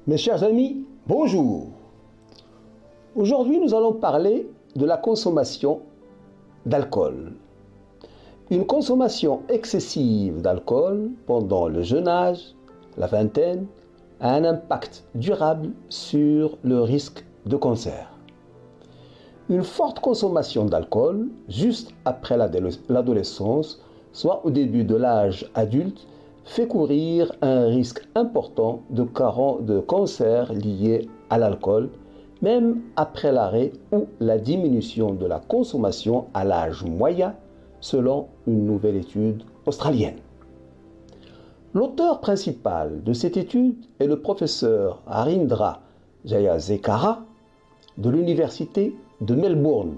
Mes chers amis, bonjour. Aujourd'hui, nous allons parler de la consommation d'alcool. Une consommation excessive d'alcool pendant le jeune âge, la vingtaine, a un impact durable sur le risque de cancer. Une forte consommation d'alcool juste après l'adolescence, soit au début de l'âge adulte, fait courir un risque important de cancer lié à l'alcool, même après l'arrêt ou la diminution de la consommation à l'âge moyen, selon une nouvelle étude australienne. L'auteur principal de cette étude est le professeur Harindra Jayasekara de l'Université de Melbourne.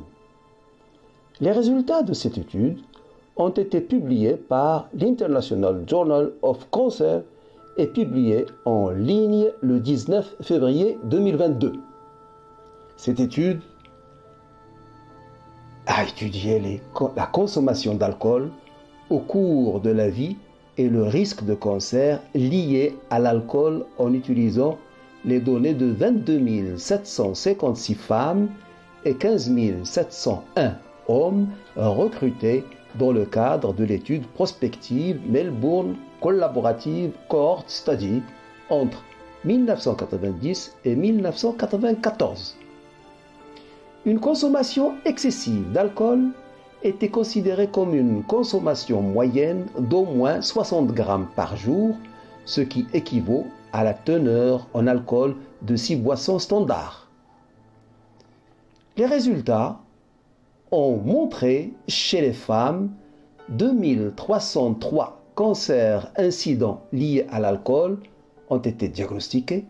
Les résultats de cette étude ont été publiés par l'International Journal of Cancer et publiés en ligne le 19 février 2022. Cette étude a étudié la consommation d'alcool au cours de la vie et le risque de cancer lié à l'alcool en utilisant les données de 22 756 femmes et 15 701 hommes recrutés dans le cadre de l'étude prospective Melbourne Collaborative Cohort Study entre 1990 et 1994. Une consommation excessive d'alcool était considérée comme une consommation moyenne d'au moins 60 grammes par jour, ce qui équivaut à la teneur en alcool de 6 boissons standards. Les résultats ont montré chez les femmes 2303 cancers incidents liés à l'alcool ont été diagnostiqués,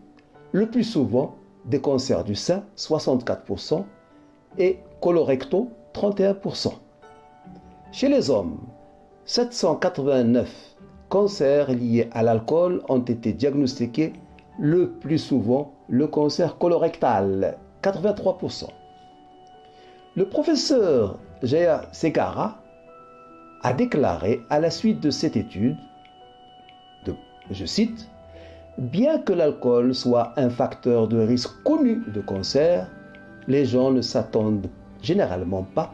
le plus souvent des cancers du sein 64% et colorectaux 31%. Chez les hommes, 789 cancers liés à l'alcool ont été diagnostiqués, le plus souvent le cancer colorectal 83%. Le professeur Jayasekara a déclaré à la suite de cette étude, je cite, « Bien que l'alcool soit un facteur de risque connu de cancer, les gens ne s'attendent généralement pas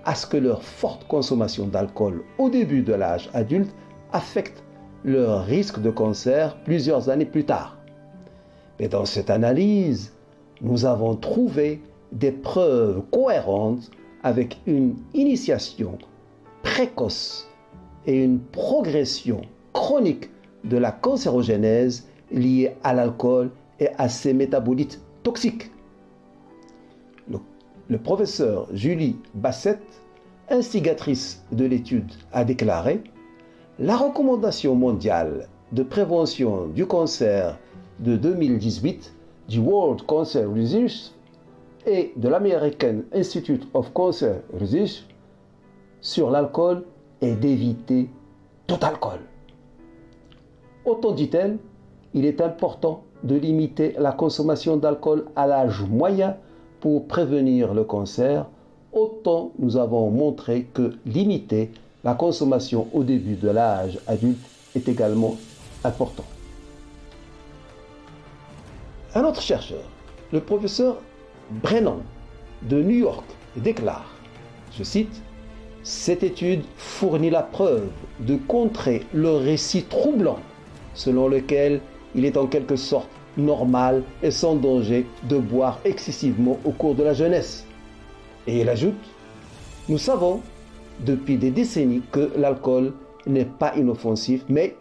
à ce que leur forte consommation d'alcool au début de l'âge adulte affecte leur risque de cancer plusieurs années plus tard. Mais dans cette analyse, nous avons trouvé des preuves cohérentes avec une initiation précoce et une progression chronique de la cancérogénèse liée à l'alcool et à ses métabolites toxiques. » Le professeur Julie Bassett, instigatrice de l'étude, a déclaré « La recommandation mondiale de prévention du cancer de 2018 du World Cancer Research et de l'American Institute of Cancer Research sur l'alcool est d'éviter tout alcool. Autant dit-elle, il est important de limiter la consommation d'alcool à l'âge moyen pour prévenir le cancer, autant nous avons montré que limiter la consommation au début de l'âge adulte est également important. Un autre chercheur, le professeur Brennan de New York, déclare, je cite, « Cette étude fournit la preuve de contrer le récit troublant selon lequel il est en quelque sorte normal et sans danger de boire excessivement au cours de la jeunesse. » Et il ajoute, « Nous savons depuis des décennies que l'alcool n'est pas inoffensif, mais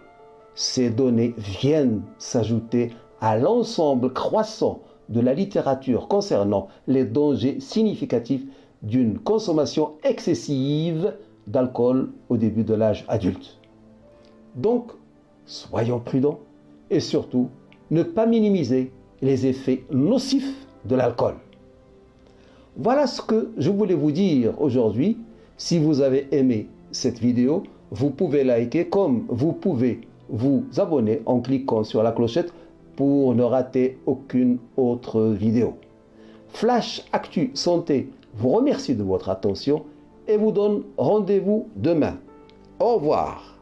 ces données viennent s'ajouter à l'ensemble croissant de la littérature concernant les dangers significatifs d'une consommation excessive d'alcool au début de l'âge adulte. Donc, soyons prudents et surtout, ne pas minimiser les effets nocifs de l'alcool. Voilà ce que je voulais vous dire aujourd'hui. Si vous avez aimé cette vidéo, vous pouvez liker comme vous pouvez vous abonner en cliquant sur la clochette pour ne rater aucune autre vidéo. Flash Actu Santé vous remercie de votre attention et vous donne rendez-vous demain. Au revoir.